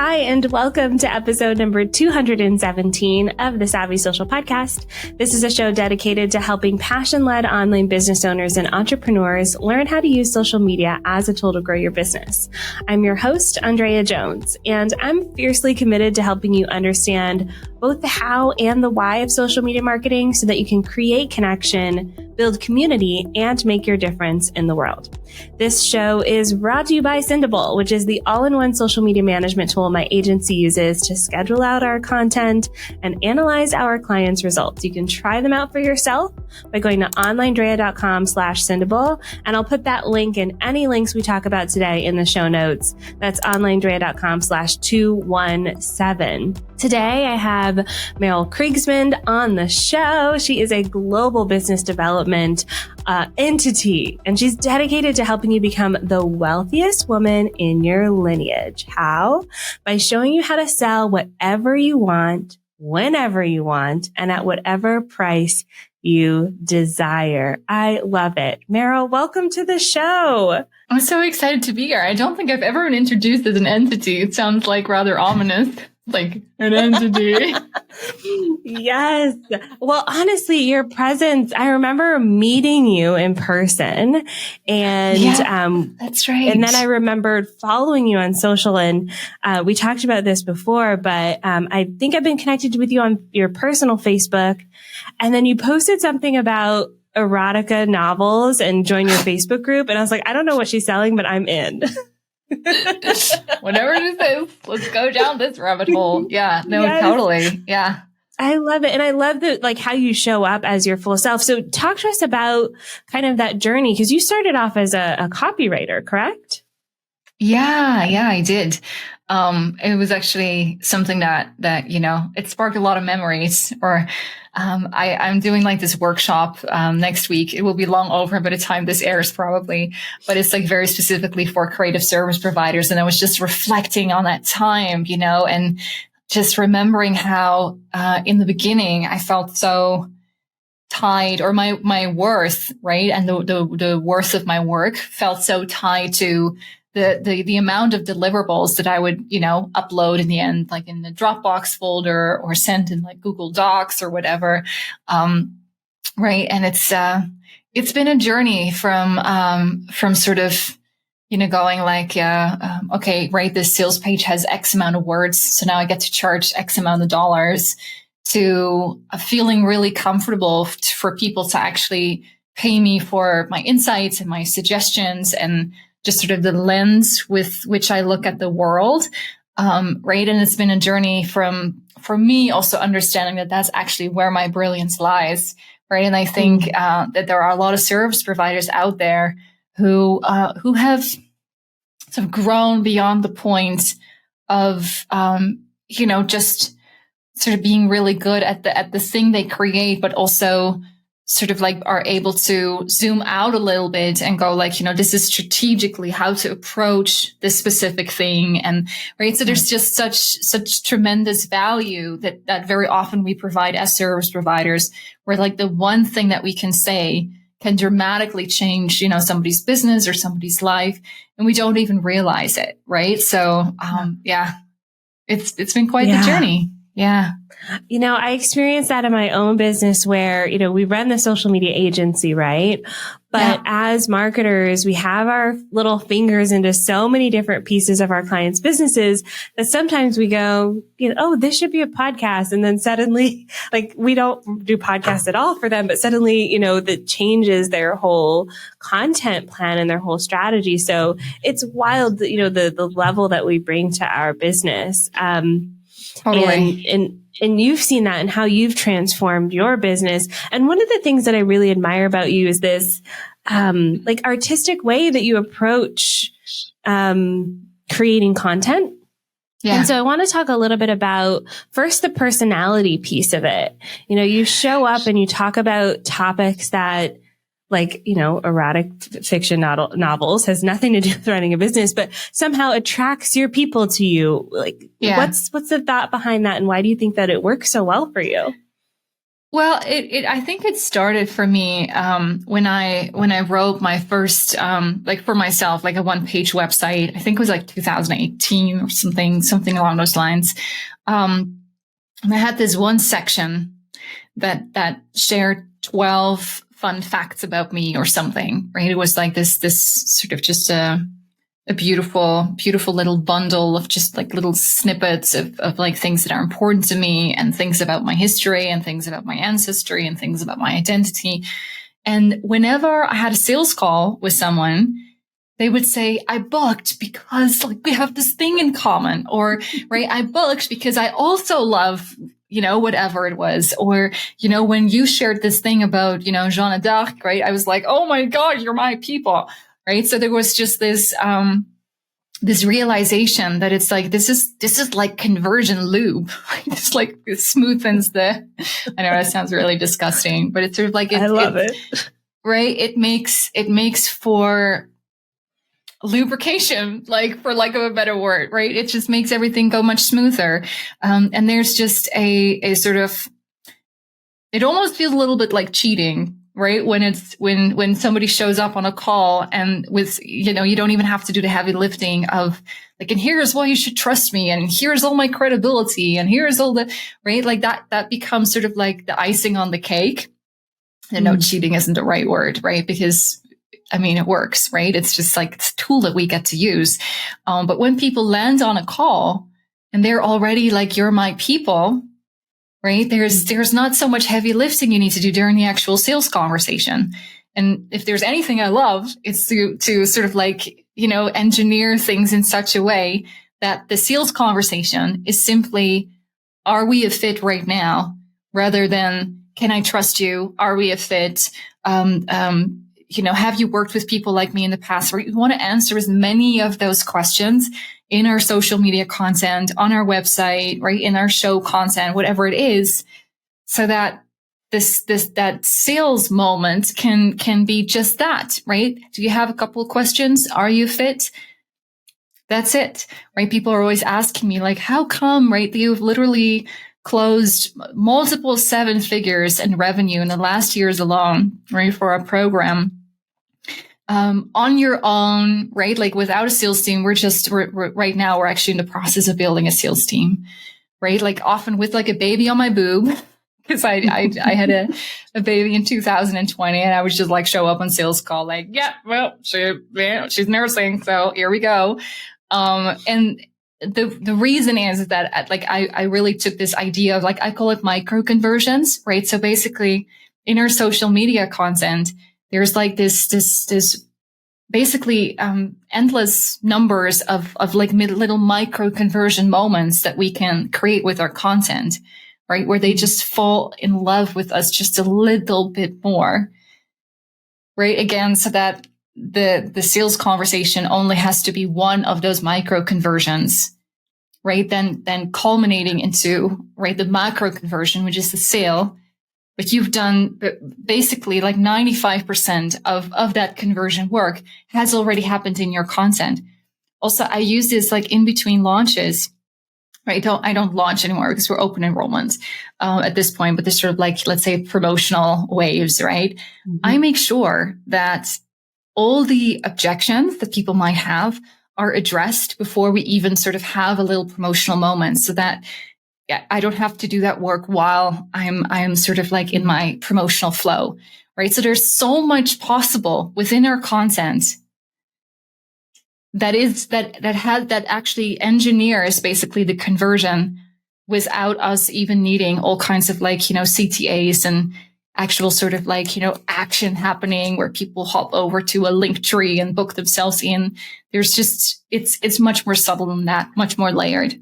Hi, and welcome to episode number 217 of the Savvy Social Podcast. This is a show dedicated to helping passion-led online business owners and entrepreneurs learn how to use social media as a tool to grow your business. I'm your host, ANDREA Jones, and I'm fiercely committed to helping you understand both the how and the why of social media marketing so that you can create connection, build community, and make your difference in the world. This show is brought to you by Sendable, which is the all-in-one social media management tool my agency uses to schedule out our content and analyze our clients' results. You can try them out for yourself by going to onlinedrea.com/Sendable, and I'll put that link in any links we talk about today in the show notes. That's onlinedrea.com/217. Today, I have Merel Kriegsman on the show. She is a global business development entity, and she's dedicated to helping you become the wealthiest woman in your lineage. How? By showing you how to sell whatever you want, whenever you want, and at whatever price you desire. I love it. Merel, welcome to the show. I'm so excited to be here. I don't think I've ever been introduced as an entity. It sounds like rather ominous. Like an entity. Yes. Well, honestly, your presence, I remember meeting you in person and, that's right. And then I remembered following you on social, and, we talked about this before, but, I think I've been connected with you on your personal Facebook, and then you posted something about erotica novels and join your Facebook group. And I was like, I don't know what she's selling, but I'm in. Whatever this is, let's go down this rabbit hole. Yeah, no, yes. Totally. Yeah. I love it. And I love how you show up as your full self. So talk to us about kind of that journey, because you started off as a copywriter, correct? Yeah, I did. It was actually something that, it sparked a lot of memories. I'm doing like this workshop, next week. It will be long over by the time this airs probably, but it's like very specifically for creative service providers. And I was just reflecting on that time, and just remembering how, in the beginning I felt so tied, or my worth, right? And the worth of my work felt so tied to the amount of deliverables that I would, upload in the end, like in the Dropbox folder or send in like Google Docs or whatever. Right. And it's been a journey from sort of, going like, okay, right, this sales page has X amount of words, so now I get to charge X amount of dollars, to feeling really comfortable for people to actually pay me for my insights and my suggestions and just sort of the lens with which I look at the world. Right. And it's been a journey for me also understanding that that's actually where my brilliance lies. Right. And I think, that there are a lot of service providers out there who have sort of grown beyond the point of, just sort of being really good at the thing they create, but also sort of like are able to zoom out a little bit and go like, this is strategically how to approach this specific thing. And right. So there's just such tremendous value that very often we provide as service providers, where like the one thing that we can say can dramatically change, somebody's business or somebody's life, and we don't even realize it. Right. So, it's been quite the journey. Yeah. I experienced that in my own business where, we run the social media agency, right? But as marketers, we have our little fingers into so many different pieces of our clients' businesses that sometimes we go, oh, this should be a podcast. And then suddenly, like, we don't do podcasts at all for them, but suddenly, that changes their whole content plan and their whole strategy. So it's wild, the level that we bring to our business. Totally. And you've seen that and how you've transformed your business. And one of the things that I really admire about you is this, artistic way that you approach, creating content. Yeah. And so I want to talk a little bit about first the personality piece of it. You show up and you talk about topics that, like, erotic fiction novels has nothing to do with running a business, but somehow attracts your people to you. Like, what's the thought behind that? And why do you think that it works so well for you? Well, I think it started for me, when I wrote my first, like for myself, like a 1-page website. I think it was like 2018 or something along those lines. And I had this one section that shared 12 fun facts about me or something, right? It was like this sort of just a beautiful little bundle of just like little snippets of like things that are important to me, and things about my history, and things about my ancestry, and things about my identity. And whenever I had a sales call with someone, they would say, I booked because like we have this thing in common, or right, I booked because I also love, whatever it was. Or, when you shared this thing about, Jeanne d'Arc, right? I was like, oh my God, you're my people. Right. So there was just this realization that it's like, this is like conversion lube. It's like, it smoothens I know that sounds really disgusting, but it's sort of like, I love it. Right. It makes for lubrication, like for lack of a better word, right? It just makes everything go much smoother. And there's just a sort of, it almost feels a little bit like cheating, right? When somebody shows up on a call and with, you don't even have to do the heavy lifting of like, and here's why you should trust me, and here's all my credibility, and here's all the, right? Like that becomes sort of like the icing on the cake. And no, cheating isn't the right word, right? Because it works, right? It's just like, it's a tool that we get to use. But when people land on a call and they're already like, you're my people, right? There's not so much heavy lifting you need to do during the actual sales conversation. And if there's anything I love, it's to sort of like, engineer things in such a way that the sales conversation is simply, are we a fit right now? Rather than, can I trust you? Are we a fit? Have you worked with people like me in the past? We want to answer as many of those questions in our social media content, on our website, right? In our show content, whatever it is, so that that sales moment can be just that, right? Do you have a couple of questions? Are you fit? That's it, right? People are always asking me like, how come, right? You've literally closed multiple 7 figures in revenue in the last years alone, right? For our program. On your own, right? Like without a sales team, we're right now, we're actually in the process of building a sales team, right? Like often with like a baby on my boob, because I had a baby in 2020, and I would just like show up on sales call, like, she's nursing. So here we go. And the reason is that like, I really took this idea of like, I call it micro conversions, right? So basically in our social media content, there's like this basically, endless numbers of like little micro conversion moments that we can create with our content, right? Where they just fall in love with us just a little bit more, right? Again, so that the sales conversation only has to be one of those micro conversions, right? Then culminating into, right, the macro conversion, which is the sale. But you've done basically like 95% of that conversion work has already happened in your content. Also, I use this like in between launches, right? I don't launch anymore because we're open enrollment at this point, but there's sort of like, let's say, promotional waves, right? Mm-hmm. I make sure that all the objections that people might have are addressed before we even sort of have a little promotional moment, so that I don't have to do that work while I'm sort of like in my promotional flow, right? So there's so much possible within our content that actually engineers basically the conversion without us even needing all kinds of like, CTAs and actual sort of like, action happening where people hop over to a link tree and book themselves in. There's just, it's much more subtle than that, much more layered.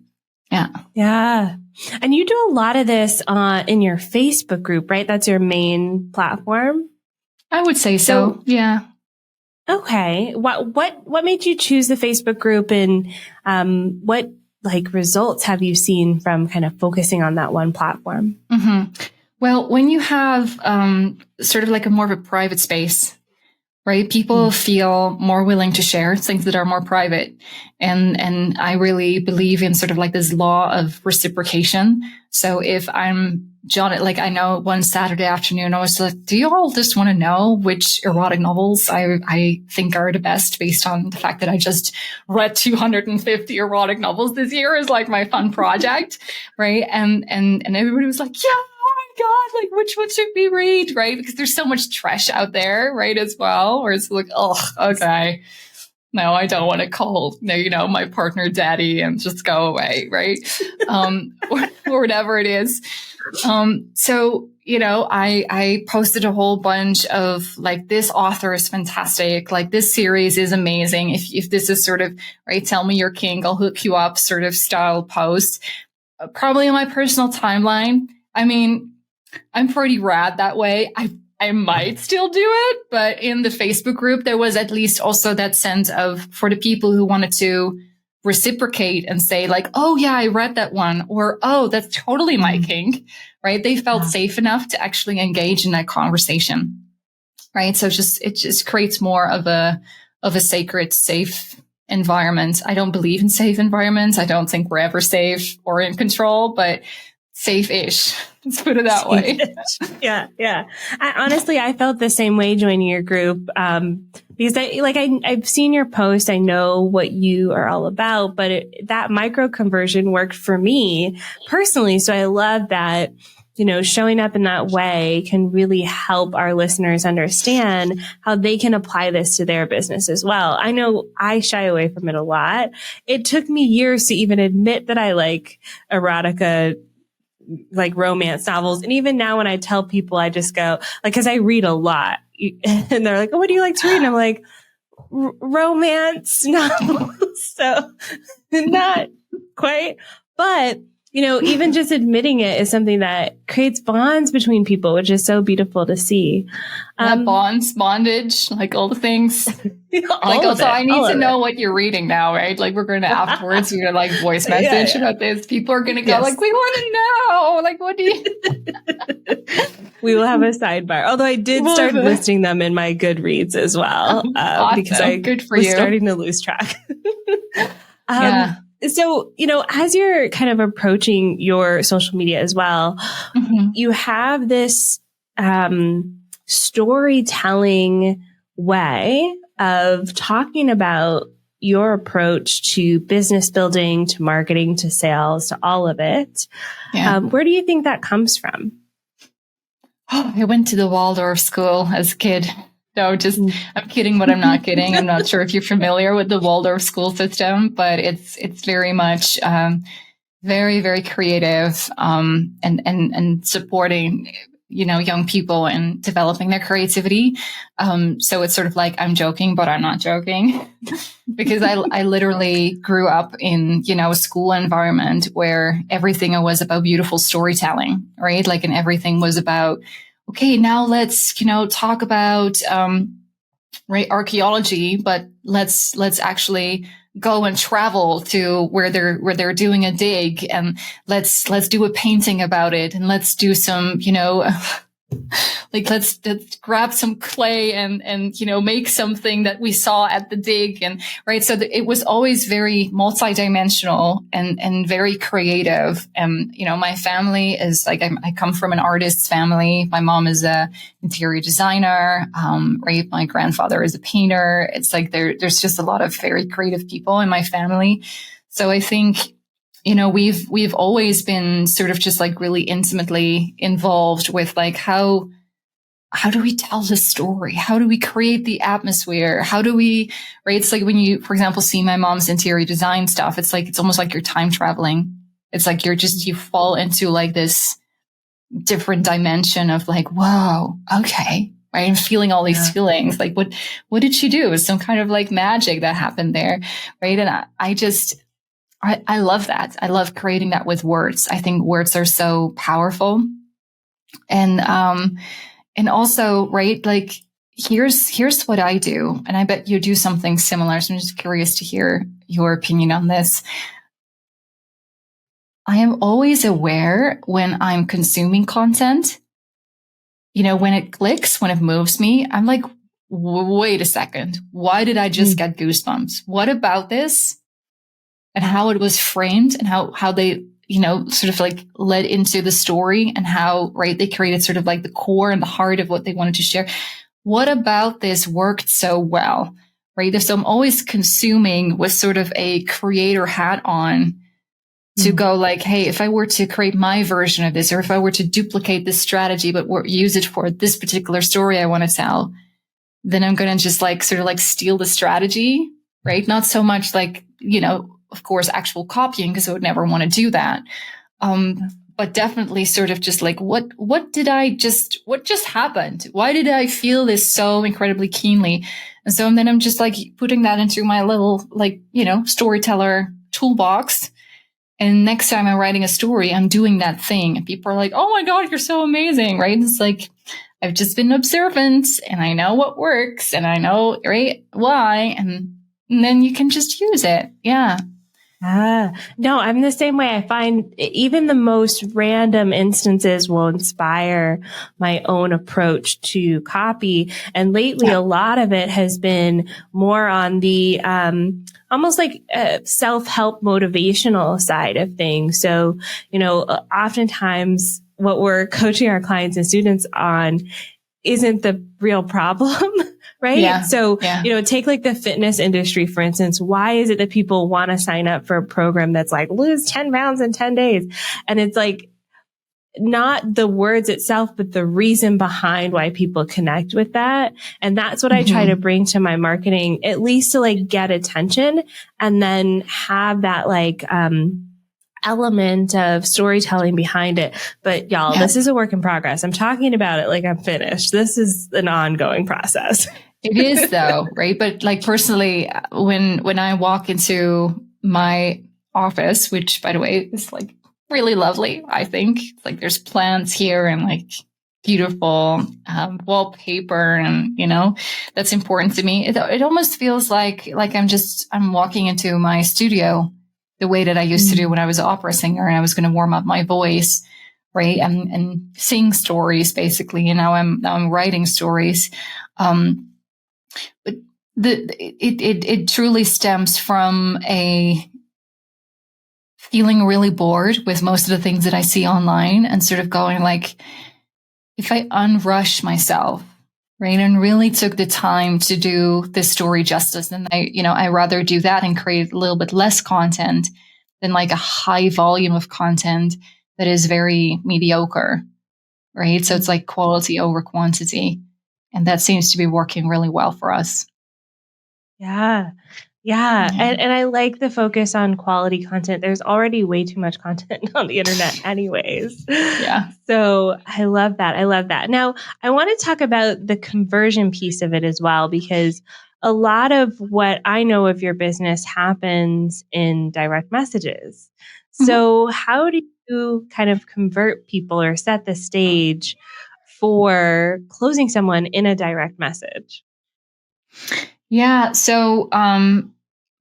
Yeah. Yeah. And you do a lot of this in your Facebook group, right? That's your main platform. I would say so. Yeah. Okay. What made you choose the Facebook group, and what like results have you seen from kind of focusing on that one platform? Mm-hmm. Well, when you have sort of like a more of a private space, right? People feel more willing to share things that are more private. And I really believe in sort of like this law of reciprocation. So if I'm John, like I know one Saturday afternoon, I was like, do you all just want to know which erotic novels I think are the best based on the fact that I just read 250 erotic novels this year is like my fun project, right? And everybody was like, yeah. God, like which one should we read, right? Because there's so much trash out there, right, as well, where it's like, oh, okay, no, I don't want to call, my partner daddy and just go away, right? Or whatever it is. So, I posted a whole bunch of like, this author is fantastic. Like this series is amazing. If this is sort of, right, tell me you're king, I'll hook you up sort of style post, probably on my personal timeline. I mean, I'm pretty rad that way. I might still do it, but in the Facebook group, there was at least also that sense of, for the people who wanted to reciprocate and say like, oh yeah, I read that one, or, oh, that's totally my kink, right? They felt safe enough to actually engage in that conversation, right? So it just creates more of a sacred, safe environment. I don't believe in safe environments. I don't think we're ever safe or in control, but safe-ish. Let's put it that way. Yeah. I felt the same way joining your group. Because I've seen your post. I know what you are all about, but that micro conversion worked for me personally. So I love that, showing up in that way can really help our listeners understand how they can apply this to their business as well. I know I shy away from it a lot. It took me years to even admit that I like erotica, like romance novels. And even now when I tell people, I just go like, cause I read a lot and they're like, oh, what do you like to read? And I'm like, romance novels. So not quite, but even just admitting it is something that creates bonds between people, which is so beautiful to see. Bondage, like all the things. Like also, I need to know what you're reading now, right? Like we're going to afterwards, we're going to like voice message about this. People are going to go like, we want to know, like, what do you? We will have a sidebar. Although I did start listing them in my Goodreads as well, awesome. because I was starting to lose track. So, as you're kind of approaching your social media as well, you have this storytelling way of talking about your approach to business building, to marketing, to sales, to all of it. Yeah. Where do you think that comes from? Oh, I went to the Waldorf school as a kid. No, I'm kidding, but I'm not kidding. I'm not sure if you're familiar with the Waldorf school system, but it's very much, very, very creative, and supporting, young people and developing their creativity. So it's sort of like, I'm joking, but I'm not joking because I literally grew up in, a school environment where everything was about beautiful storytelling, right? Like, and everything was about, okay, now let's, talk about, archaeology, but let's actually go and travel to where they're doing a dig, and let's do a painting about it, and let's do some, like let's grab some clay and make something that we saw at the dig, and right. So it was always very multidimensional and very creative. And my family is like, I come from an artist's family. My mom is a interior designer. Right. My grandfather is a painter. It's like there's just a lot of very creative people in my family. So I think, we've always been sort of just like really intimately involved with like, how do we tell the story? How do we create the atmosphere? How do we, right? It's like when you, for example, see my mom's interior design stuff, it's like, it's almost like you're time traveling. It's like you fall into like this different dimension of like, whoa, okay. Right. And feeling all these feelings. Like what did she do? It was some kind of like magic that happened there. Right. And I love that. I love creating that with words. I think words are so powerful. And also, right, like here's what I do. And I bet you do something similar. So I'm just curious to hear your opinion on this. I am always aware when I'm consuming content, when it clicks, when it moves me, I'm like, wait a second, why did I just get goosebumps? What about this and how it was framed and how they, sort of like led into the story and how, right, they created sort of like the core and the heart of what they wanted to share. What about this worked so well, right? So I'm always consuming with sort of a creator hat on to go like, hey, if I were to create my version of this, or if I were to duplicate this strategy, but use it for this particular story I want to tell, then I'm going to just like sort of like steal the strategy, right? Not so much like, of course, actual copying, because I would never want to do that. But definitely sort of just like, what just happened? Why did I feel this so incredibly keenly? And so then I'm just like putting that into my little, like, storyteller toolbox. And next time I'm writing a story, I'm doing that thing. And people are like, oh my God, you're so amazing, right? And it's like, I've just been observant and I know what works and I know, right, why. And then you can just use it. Yeah. No, I'm the same way. I find even the most random instances will inspire my own approach to copy. And lately, a lot of it has been more on the, almost like self-help motivational side of things. So, oftentimes what we're coaching our clients and students on isn't the real problem. Right. Yeah. So, take like the fitness industry, for instance. Why is it that people want to sign up for a program that's like lose 10 pounds in 10 days? And it's like not the words itself, but the reason behind why people connect with that. And that's what I try to bring to my marketing, at least to like get attention and then have that like, element of storytelling behind it. But y'all, this is a work in progress. I'm talking about it like I'm finished. This is an ongoing process. It is though, right? But like personally, when I walk into my office, which by the way is like really lovely, I think like there's plants here and like beautiful wallpaper, and that's important to me. It almost feels like I'm walking into my studio the way that I used to do when I was an opera singer and I was going to warm up my voice, right? And sing stories basically. And now I'm writing stories. But it truly stems from a feeling really bored with most of the things that I see online and sort of going like, if I unrush myself, right, and really took the time to do this story justice, then I rather do that and create a little bit less content than like a high volume of content that is very mediocre, right? So it's like quality over quantity. And that seems to be working really well for us. Yeah. And I like the focus on quality content. There's already way too much content on the internet anyways. Yeah. So I love that. Now, I want to talk about the conversion piece of it as well, because a lot of what I know of your business happens in direct messages. So how do you kind of convert people or set the stage for closing someone in a direct message? Yeah. So,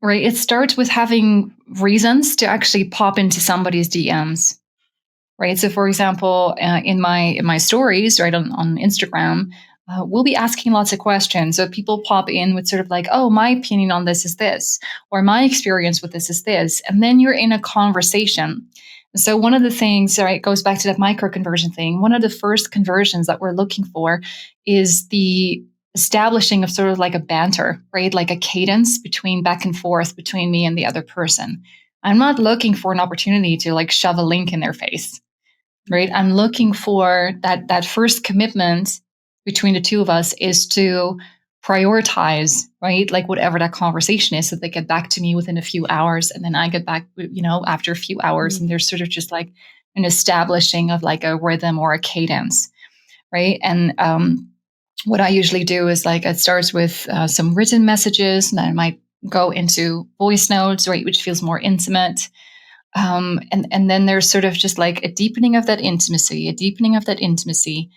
right, it starts with having reasons to actually pop into somebody's DMs, right? So, for example, in my stories, right, on Instagram, we'll be asking lots of questions. So people pop in with sort of like, oh, my opinion on this is this, or my experience with this is this. And then you're in a conversation. So one of the things, right, goes back to that micro conversion thing. One of the first conversions that we're looking for is the establishing of sort of like a banter, right? Like a cadence between back and forth between me and the other person. I'm not looking for an opportunity to like shove a link in their face, right? I'm looking for that first commitment between the two of us is to prioritize, right? Like whatever that conversation is, so they get back to me within a few hours, and then I get back, after a few hours, and there's sort of just like an establishing of like a rhythm or a cadence, right? And what I usually do is like it starts with some written messages, and then I might go into voice notes, right, which feels more intimate. And then there's sort of just like a deepening of that intimacy,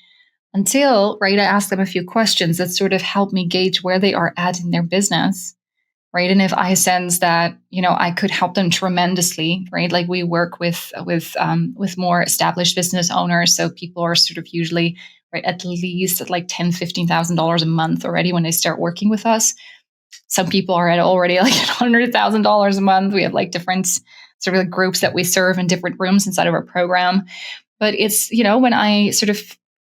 until, right, I ask them a few questions that sort of help me gauge where they are at in their business, right? And if I sense that, I could help them tremendously, right? Like we work with more established business owners. So people are sort of usually right? At least at like $10,000-$15,000 a month already when they start working with us. Some people are at already like $100,000 a month. We have like different sort of like groups that we serve in different rooms inside of our program. But it's, when I sort of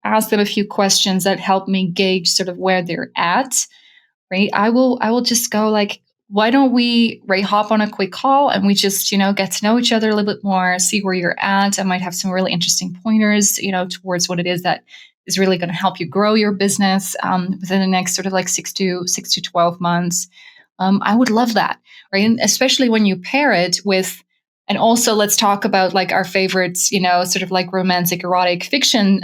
ask them a few questions that help me gauge sort of where they're at, right? I will just go like, why don't we hop on a quick call and we just, get to know each other a little bit more, see where you're at. I might have some really interesting pointers, towards what it is that is really going to help you grow your business within the next sort of like 6 to 12 months. I would love that, right? And especially when you pair it with, and also let's talk about like our favorites, sort of like romantic, erotic fiction,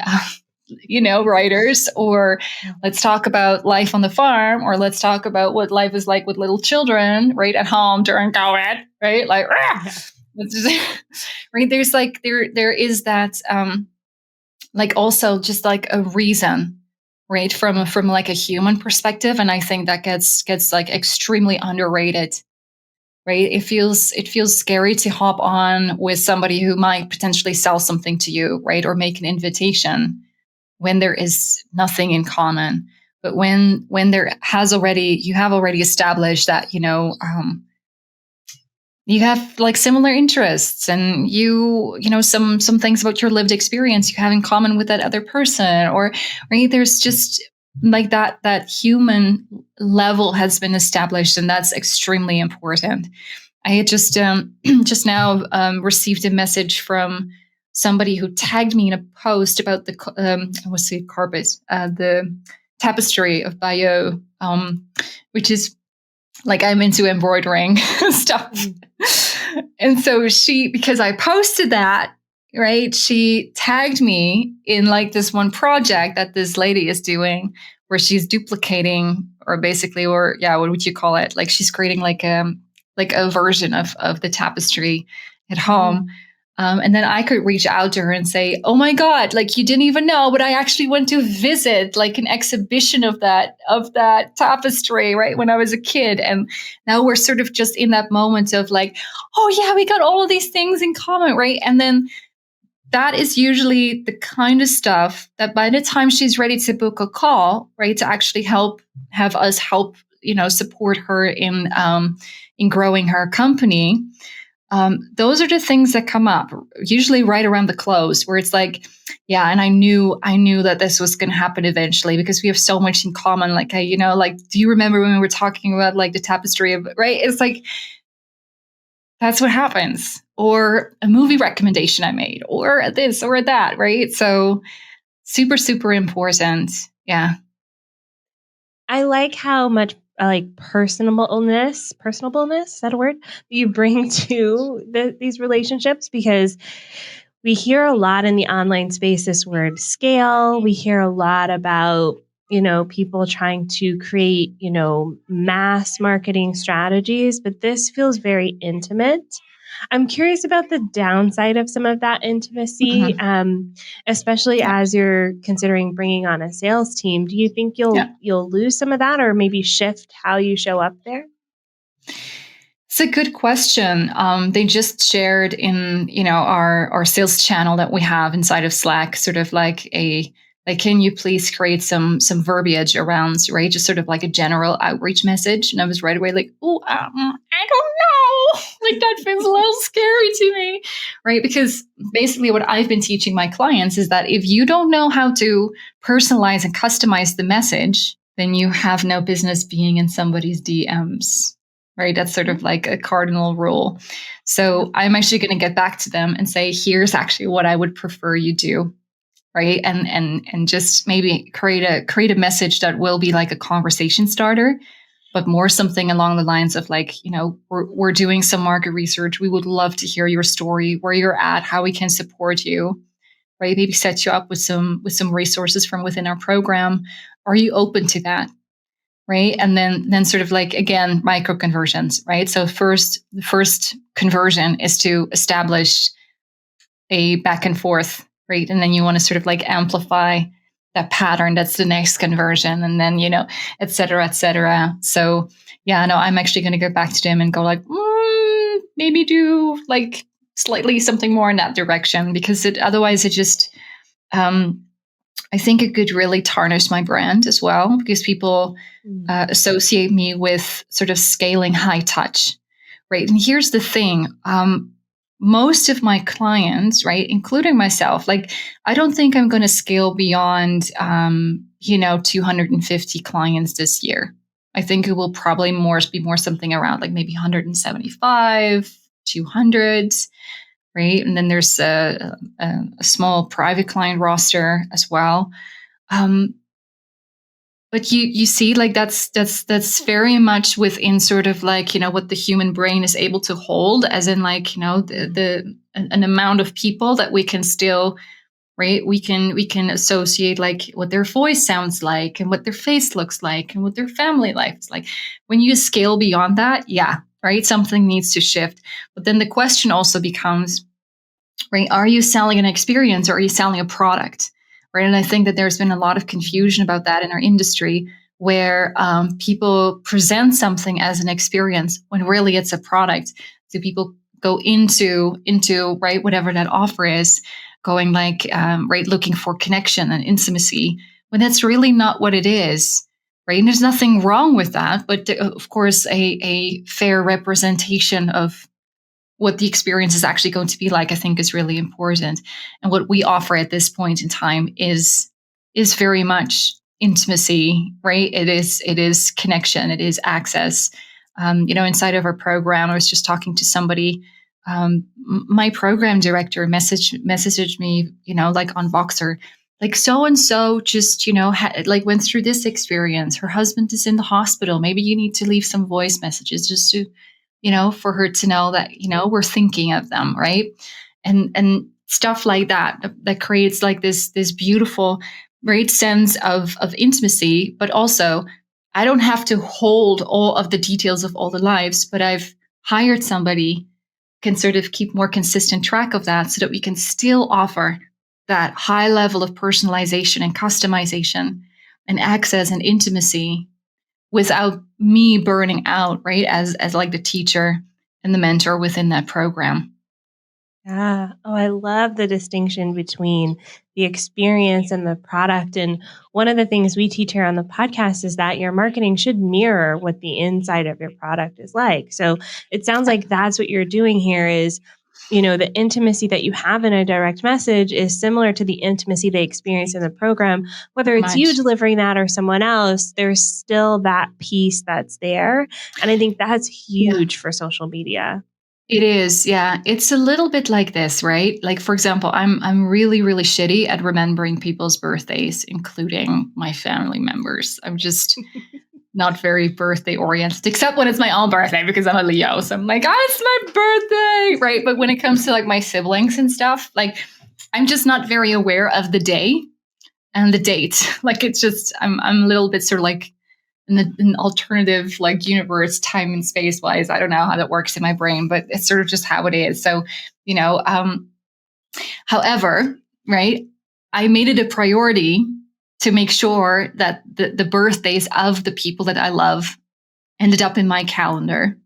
writers, or let's talk about life on the farm, or let's talk about what life is like with little children, right, at home during COVID, right? Like, right? There's like, there is that, like also just like a reason, right? From like a human perspective. And I think that gets like extremely underrated, right? It feels scary to hop on with somebody who might potentially sell something to you, right? Or make an invitation when there is nothing in common. But when you have already established that, you have like similar interests and some things about your lived experience you have in common with that other person, or right, there's just like that human level has been established, and that's extremely important. I had just now received a message from somebody who tagged me in a post about the carpet, the tapestry of Bayeux, which is like, I'm into embroidering stuff. And so because I posted that, right, she tagged me in like this one project that this lady is doing where she's duplicating, or what would you call it? Like she's creating like a version of the tapestry at home. And then I could reach out to her and say, oh my God, like you didn't even know, but I actually went to visit like an exhibition of that tapestry, right, when I was a kid. And now we're sort of just in that moment of like, oh yeah, we got all of these things in common, right? And then that is usually the kind of stuff that by the time she's ready to book a call, right, to actually help support her in growing her company. Those are the things that come up usually right around the close, where it's like, yeah, and I knew that this was going to happen eventually because we have so much in common. Like, do you remember when we were talking about like the tapestry of, right? It's like, that's what happens. Or a movie recommendation I made, or this or that, right? So super, super important. Yeah. I like how much personableness, is that a word, you bring to these relationships, because we hear a lot in the online space this word scale. We hear a lot about, people trying to create, mass marketing strategies, but this feels very intimate. I'm curious about the downside of some of that intimacy, especially as you're considering bringing on a sales team. Do you think you'll lose some of that, or maybe shift how you show up there? It's a good question. They just shared in, our sales channel that we have inside of Slack, sort of like can you please create some verbiage around, right? Just sort of like a general outreach message. And I was right away like, oh, I don't know. Like that feels a little scary to me, right? Because basically what I've been teaching my clients is that if you don't know how to personalize and customize the message, then you have no business being in somebody's DMs. Right. That's sort of like a cardinal rule. So I'm actually going to get back to them and say, here's actually what I would prefer you do. Right. And just maybe create a message that will be like a conversation starter, but more something along the lines of like, we're doing some market research. We would love to hear your story, where you're at, how we can support you. Right. Maybe set you up with some resources from within our program. Are you open to that? Right. And then sort of like, again, micro conversions, right? So the first conversion is to establish a back and forth, right? And then you want to sort of like amplify that pattern. That's the next conversion. And then, et cetera, et cetera. So yeah, no, I'm actually going to go back to them and go like, maybe do like slightly something more in that direction, because otherwise it just, I think it could really tarnish my brand as well, because people associate me with sort of scaling high touch, right? And here's the thing. Most of my clients, right, including myself, like, I don't think I'm going to scale beyond, 250 clients this year. I think it will probably be more something around like maybe 175, 200, right? And then there's a small private client roster as well. But you see, like, that's very much within sort of like, what the human brain is able to hold, as in like, an amount of people that we can still, right? We can associate like what their voice sounds like and what their face looks like and what their family life is like. When you scale beyond that, yeah, right, something needs to shift. But then the question also becomes, right, are you selling an experience or are you selling a product? Right. And I think that there's been a lot of confusion about that in our industry, where people present something as an experience when really it's a product. So people go into right, whatever that offer is, going like, right, looking for connection and intimacy, when that's really not what it is. Right. And there's nothing wrong with that. But of course, a fair representation of what the experience is actually going to be like, I think, is really important. And what we offer at this point in time is very much intimacy, right? It is connection. It is access. Inside of our program, I was just talking to somebody. My program director messaged me, like on Voxer, like, so and so just, like went through this experience. Her husband is in the hospital. Maybe you need to leave some voice messages just to, for her to know that, we're thinking of them, right? And stuff like that creates like this beautiful, great sense of intimacy. But also, I don't have to hold all of the details of all the lives, but I've hired somebody can sort of keep more consistent track of that, so that we can still offer that high level of personalization and customization and access and intimacy without me burning out, right? As like the teacher and the mentor within that program. Yeah. Oh, I love the distinction between the experience and the product. And one of the things we teach here on the podcast is that your marketing should mirror what the inside of your product is like. So it sounds like that's what you're doing here is, the intimacy that you have in a direct message is similar to the intimacy they experience in the program. Whether it's you delivering that or someone else, there's still that piece that's there. And I think that's huge for social media. It is, yeah. It's a little bit like this, right? Like, for example, I'm really, really shitty at remembering people's birthdays, including my family members. I'm just not very birthday oriented, except when it's my own birthday, because I'm a Leo. So I'm like, oh, it's my birthday, right? But when it comes to like my siblings and stuff, like, I'm just not very aware of the day and the date. Like, it's just, I'm a little bit sort of like in an alternative like universe, time and space wise. I don't know how that works in my brain, but it's sort of just how it is. So, however, right, I made it a priority to make sure that the birthdays of the people that I love ended up in my calendar.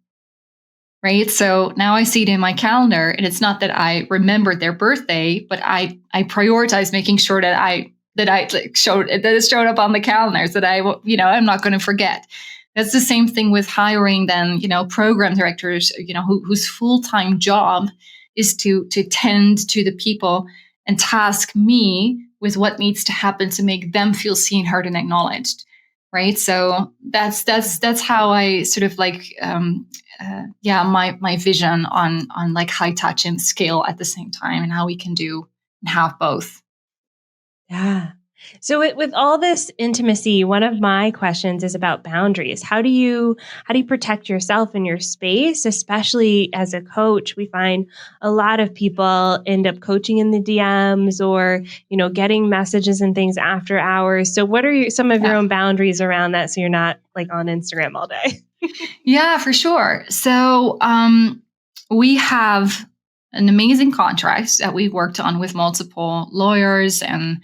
Right. So now I see it in my calendar, and it's not that I remembered their birthday, but I prioritize making sure that it showed up on the calendar, so that I'm not going to forget. That's the same thing with hiring then, program directors, whose full-time job is to tend to the people and task me with what needs to happen to make them feel seen, heard, and acknowledged. Right. So that's how I sort of like, my vision on like high touch and scale at the same time, and how we can do and have both. Yeah. So with all this intimacy, one of my questions is about boundaries. How do you protect yourself in your space, especially as a coach? We find a lot of people end up coaching in the DMs or, getting messages and things after hours. So what are some of your own boundaries around that, so you're not like on Instagram all day? Yeah, for sure. So we have an amazing contract that we worked on with multiple lawyers and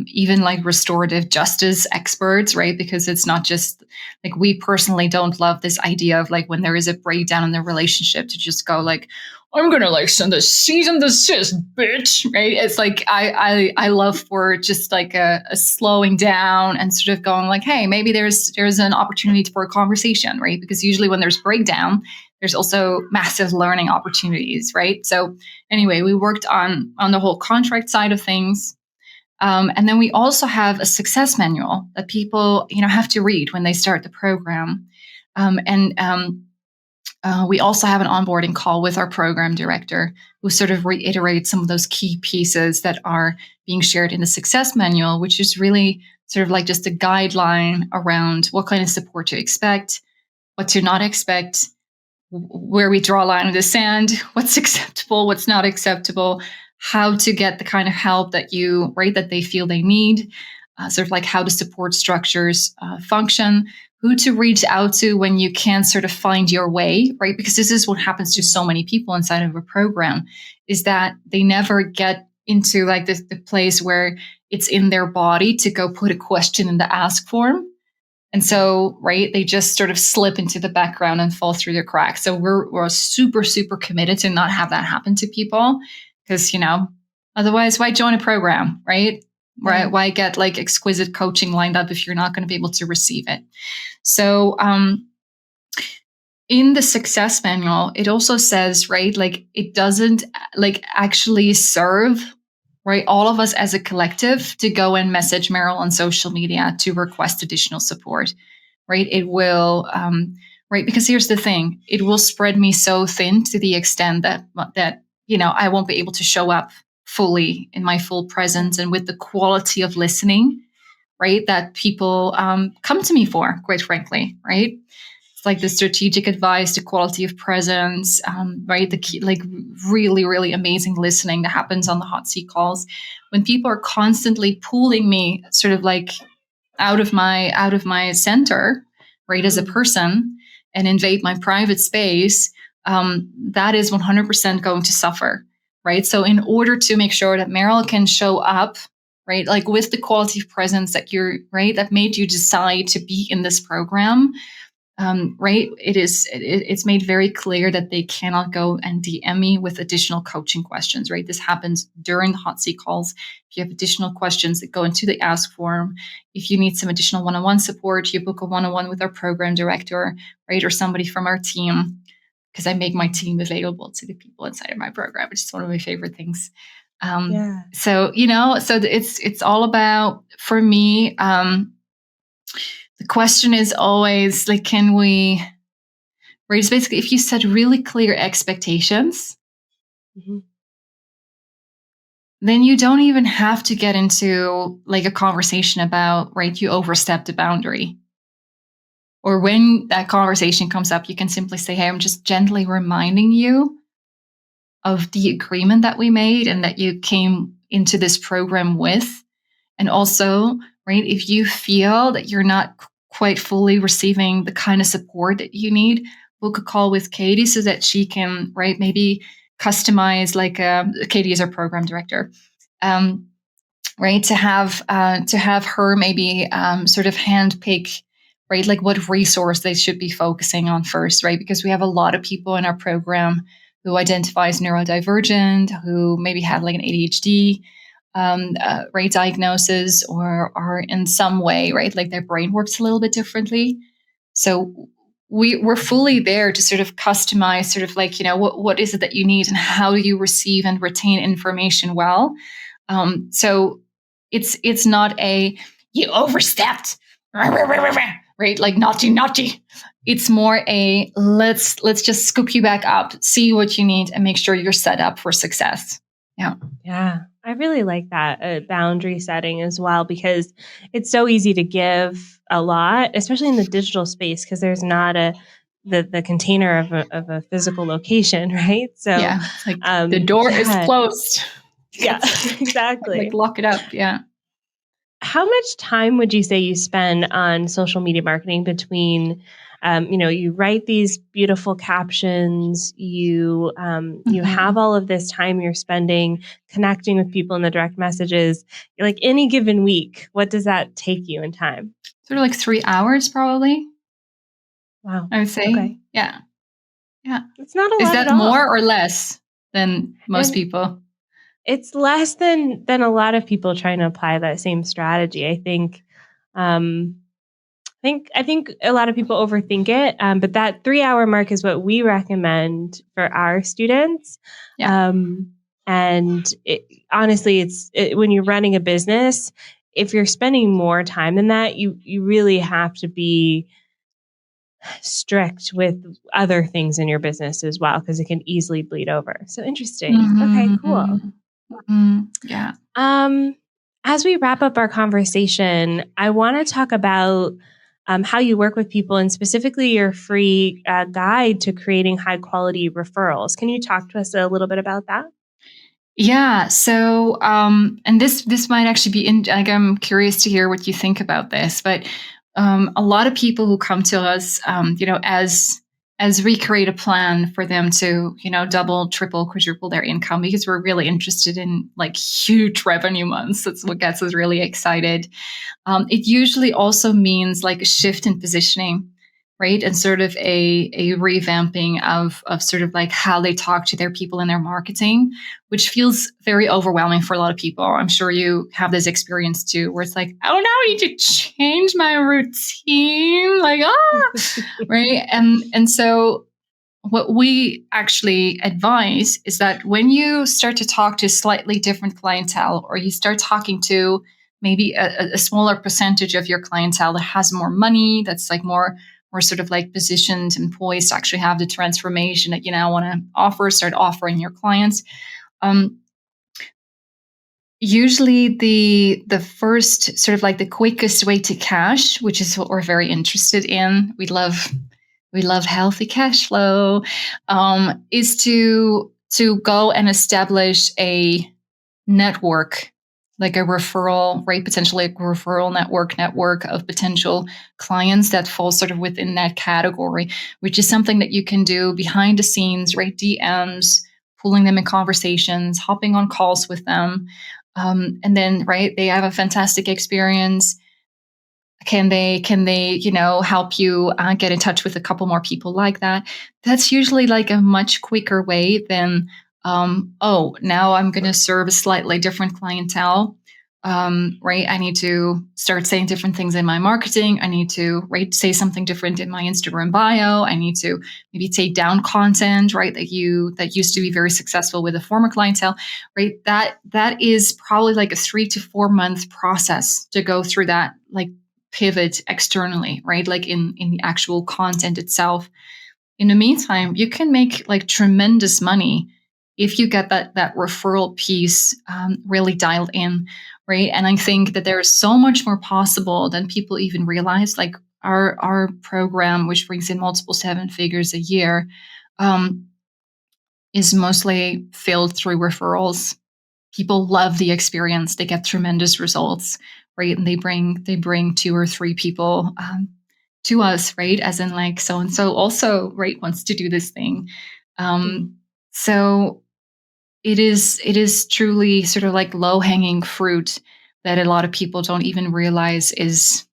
even like restorative justice experts, right? Because it's not just like, we personally don't love this idea of like, when there is a breakdown in the relationship, to just go like, I'm gonna like send a cease and desist, bitch. Right? It's like I love for just like a slowing down and sort of going like, hey, maybe there's an opportunity for a conversation, right? Because usually when there's breakdown, there's also massive learning opportunities, right? So anyway, we worked on the whole contract side of things. And then we also have a success manual that people, have to read when they start the program. We also have an onboarding call with our program director who sort of reiterates some of those key pieces that are being shared in the success manual, which is really sort of like just a guideline around what kind of support to expect, what to not expect, where we draw a line in the sand, what's acceptable, what's not acceptable, how to get the kind of help that that they feel they need, sort of like how the support structures function, who to reach out to when you can't sort of find your way, right? Because this is what happens to so many people inside of a program, is that they never get into like the place where it's in their body to go put a question in the ask form. And so, right, they just sort of slip into the background and fall through the cracks. So we're super, super committed to not have that happen to people because, otherwise, why join a program, right? Right? Why get like exquisite coaching lined up if you're not going to be able to receive it? So, in the success manual, it also says, right, like it doesn't like actually serve, right, all of us as a collective to go and message Merel on social media to request additional support, right? It will, right, because here's the thing, it will spread me so thin to the extent that I won't be able to show up fully in my full presence and with the quality of listening, right, that people come to me for, quite frankly, right? It's like the strategic advice, the quality of presence, right? The key, like really, really amazing listening that happens on the hot seat calls. When people are constantly pulling me sort of like out of my center, right, as a person and invade my private space, that is 100% going to suffer, right? So in order to make sure that Merel can show up, right, like with the quality of presence that that made you decide to be in this program, right, it's made very clear that they cannot go and DM me with additional coaching questions, right? This happens during the hot seat calls. If you have additional questions that go into the ask form, if you need some additional one-on-one support, you book a one-on-one with our program director, right, or somebody from our team, because I make my team available to the people inside of my program, which is one of my favorite things. So it's all about, for me, the question is always like, can we, right? It's basically if you set really clear expectations, then you don't even have to get into like a conversation about, right, you overstepped a boundary. Or when that conversation comes up, you can simply say, hey, I'm just gently reminding you of the agreement that we made and that you came into this program with. And also, right, if you feel that you're not quite fully receiving the kind of support that you need, book a call with Katie so that she can, right, maybe customize like Katie is our program director, right, to have her maybe sort of handpick, right, like what resource they should be focusing on first, right, because we have a lot of people in our program who identify as neurodivergent, who maybe have like an ADHD right, diagnosis, or are in some way, right, like their brain works a little bit differently. So we're fully there to sort of customize sort of like, what is it that you need and how do you receive and retain information well. So it's not a, you overstepped, right, like naughty. It's more a, let's just scoop you back up, see what you need and make sure you're set up for success. Yeah. I really like that boundary setting as well, because it's so easy to give a lot, especially in the digital space, because there's not the container of a physical location, right? So it's like the door is closed. Yeah, exactly. Like lock it up. Yeah. How much time would you say you spend on social media marketing between, you write these beautiful captions, you have all of this time you're spending connecting with people in the direct messages, like any given week, what does that take you in time? Sort of like 3 hours, probably. Wow. I would say. Okay. Yeah. It's not a lot Is that at all. more or less? than most And people. it's less than a lot of people trying to apply that same strategy. I think a lot of people overthink it, but that 3-hour mark is what we recommend for our students. Yeah. And honestly, when you're running a business, if you're spending more time than that, you really have to be strict with other things in your business as well, because it can easily bleed over. So interesting. Okay, cool. Yeah. As we wrap up our conversation, I want to talk about how you work with people and specifically your free guide to creating high quality referrals. Can you talk to us a little bit about that? Yeah. So, and this might actually be like, I'm curious to hear what you think about this, but a lot of people who come to us, as we create a plan for them to, double, triple, quadruple their income, because we're really interested in like huge revenue months. That's what gets us really excited. It usually also means like a shift in positioning, right? And sort of a revamping of sort of like how they talk to their people in their marketing, which feels very overwhelming for a lot of people. I'm sure you have this experience too, where it's like, oh, now I need to change my routine. Like, right. And so what we actually advise is that when you start to talk to slightly different clientele, or you start talking to maybe a smaller percentage of your clientele that has more money, that's like more sort of like positioned and poised to actually have the transformation that you now want to start offering your clients. Usually the first sort of like the quickest way to cash, which is what we're very interested in. We love healthy cash flow, is to go and establish a network, like a referral, right? Potentially a referral network of potential clients that fall sort of within that category, which is something that you can do behind the scenes, right? DMs, pulling them in conversations, hopping on calls with them. And then, right, they have a fantastic experience. Can they, help you get in touch with a couple more people like that? That's usually like a much quicker way than, now I'm going to serve a slightly different clientele. Right. I need to start saying different things in my marketing. I need to, right, say something different in my Instagram bio. I need to maybe take down content, right, that used to be very successful with a former clientele, right? That is probably like a 3 to 4 month process to go through that, like pivot externally, right? Like in the actual content itself. In the meantime, you can make like tremendous money if you get that referral piece really dialed in, right? And I think that there's so much more possible than people even realize. Like our program, which brings in multiple 7 figures a year, is mostly filled through referrals. People love the experience; they get tremendous results, right? And they bring 2 or 3 people to us, right? As in like so and so also, right, wants to do this thing. So it is truly sort of like low hanging fruit that a lot of people don't even realize is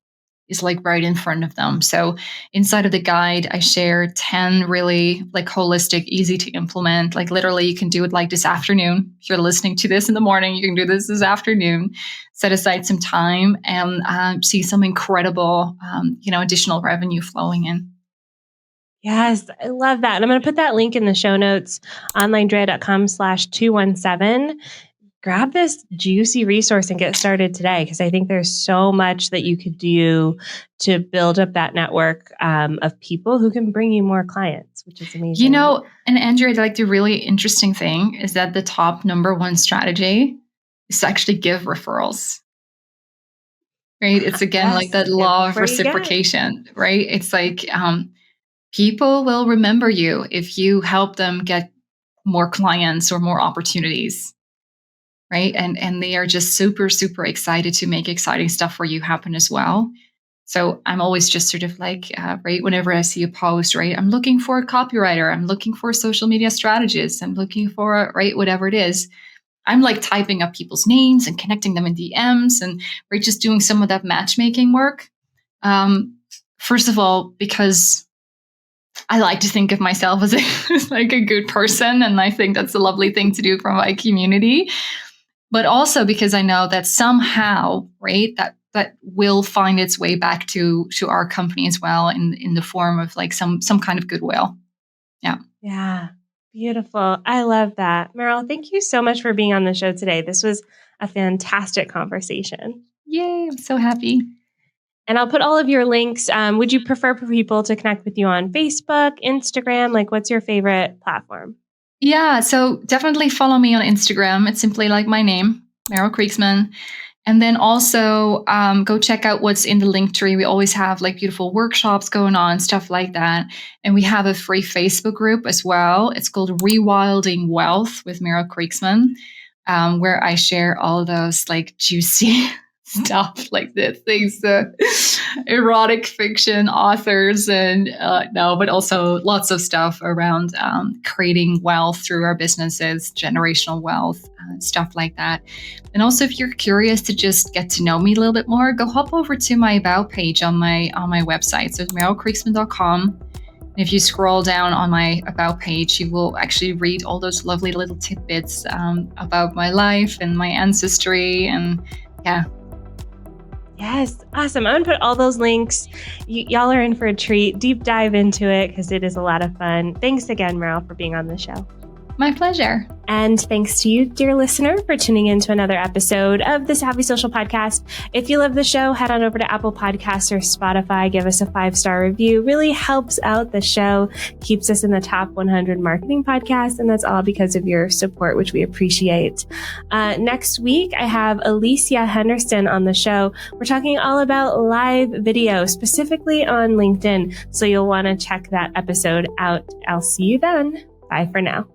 like right in front of them. So inside of the guide, I share 10 really like holistic, easy to implement. Like literally you can do it like this afternoon. If you're listening to this in the morning, you can do this afternoon, set aside some time and see some incredible, additional revenue flowing in. Yes, I love that. And I'm going to put that link in the show notes, onlinedrea.com/217. Grab this juicy resource and get started today, because I think there's so much that you could do to build up that network of people who can bring you more clients, which is amazing. And Andrea, like the really interesting thing is that the top number 1 strategy is to actually give referrals. Right? It's again like that law of reciprocation, right? It's like people will remember you if you help them get more clients or more opportunities. Right. And they are just super, super excited to make exciting stuff for you happen as well. So I'm always just sort of like, right, whenever I see a post, right, I'm looking for a copywriter, I'm looking for a social media strategist, I'm looking for, right, whatever it is. I'm like typing up people's names and connecting them in DMs and right, just doing some of that matchmaking work. First of all, because I like to think of myself as as like a good person. And I think that's a lovely thing to do for my community. But also because I know that somehow, right, that will find its way back to our company as well in the form of like some kind of goodwill. Yeah. Yeah. Beautiful. I love that. Merel, thank you so much for being on the show today. This was a fantastic conversation. Yay. I'm so happy. And I'll put all of your links. Would you prefer for people to connect with you on Facebook, Instagram? Like, what's your favorite platform? Yeah. So definitely follow me on Instagram. It's simply like my name, Merel Kriegsman. And then also go check out what's in the link tree. We always have like beautiful workshops going on, stuff like that. And we have a free Facebook group as well. It's called Rewilding Wealth with Merel Kriegsman, where I share all those like juicy stuff like the things, erotic fiction authors and but also lots of stuff around creating wealth through our businesses, generational wealth, stuff like that. And also, if you're curious to just get to know me a little bit more, go hop over to my About page on my website. So it's merelkriegsman.com. And if you scroll down on my About page, you will actually read all those lovely little tidbits about my life and my ancestry. And yeah. Yes. Awesome. I'm going to put all those links. Y'all are in for a treat. Deep dive into it because it is a lot of fun. Thanks again, Merel, for being on the show. My pleasure. And thanks to you, dear listener, for tuning in to another episode of the Savvy Social Podcast. If you love the show, head on over to Apple Podcasts or Spotify. Give us a 5-star review. Really helps out the show, keeps us in the top 100 marketing podcasts. And that's all because of your support, which we appreciate. Next week, I have Alicia Henderson on the show. We're talking all about live video, specifically on LinkedIn. So you'll want to check that episode out. I'll see you then. Bye for now.